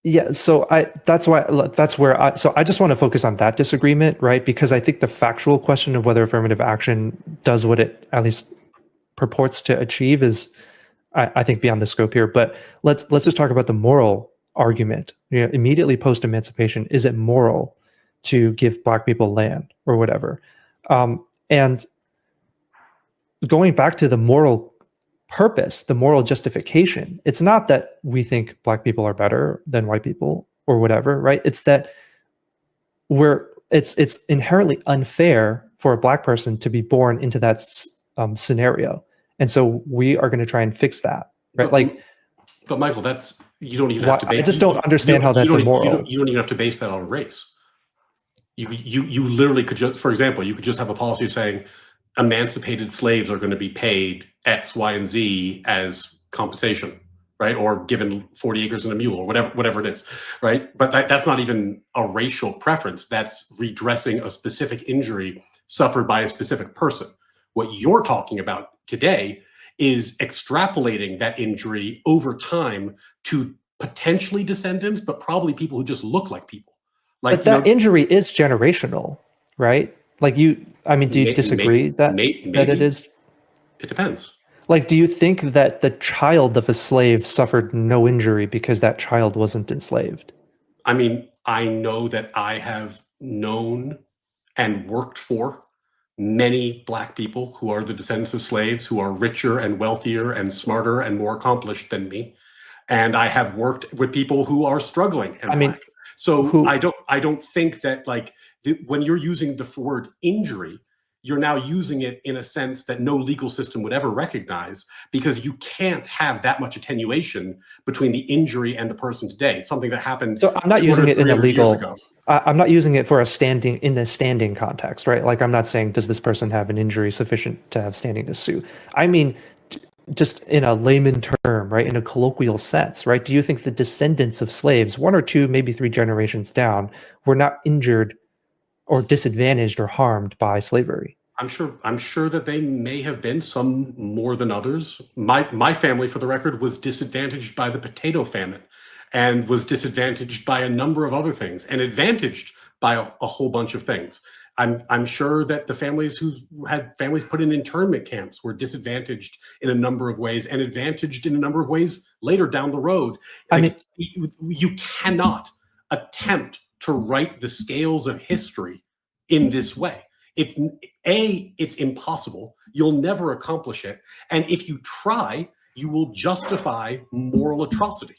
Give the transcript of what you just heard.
Yeah, so I just want to focus on that disagreement, right? Because I think the factual question of whether affirmative action does what it at least purports to achieve is, I think, beyond the scope here. But let's just talk about the moral argument. You know, immediately post emancipation, is it moral to give Black people land or whatever? And going back to the moral purpose, the moral justification, it's not that we think Black people are better than white people or whatever, right? It's that it's inherently unfair for a Black person to be born into that scenario, and so we are going to try and fix that, right? But Michael, that's, you don't even have to base. I just don't understand how that's immoral. You don't even have to base that on race. You literally could just, for example, you could just have a policy of saying emancipated slaves are going to be paid X, Y, and Z as compensation, right? Or given 40 acres and a mule, or whatever it is, right? But that's not even a racial preference. That's redressing a specific injury suffered by a specific person. What you're talking about today is extrapolating that injury over time to potentially descendants, but probably people who just look like people. But that injury is generational, right? Like do you disagree that it is? It depends. Like, do you think that the child of a slave suffered no injury because that child wasn't enslaved? I mean, I know that I have known and worked for many Black people who are the descendants of slaves, who are richer and wealthier and smarter and more accomplished than me. And I have worked with people who are struggling and Black. So I don't think that, like, when you're using the word injury, you're now using it in a sense that no legal system would ever recognize, because you can't have that much attenuation between the injury and the person today. It's something that happened. So I'm not using it in a legal. I'm not using it for a standing context, right? Like, I'm not saying, does this person have an injury sufficient to have standing to sue? I mean, just in a layman term, right? In a colloquial sense, right? Do you think the descendants of slaves, 1 or 2, maybe 3 generations down, were not injured or disadvantaged or harmed by slavery? I'm sure that they may have been, some more than others. My family, for the record, was disadvantaged by the potato famine, and was disadvantaged by a number of other things, and advantaged by a whole bunch of things. I'm sure that the families who had families put in internment camps were disadvantaged in a number of ways, and advantaged in a number of ways later down the road. You cannot attempt to write the scales of history in this way. It's impossible. You'll never accomplish it. And if you try, you will justify moral atrocity.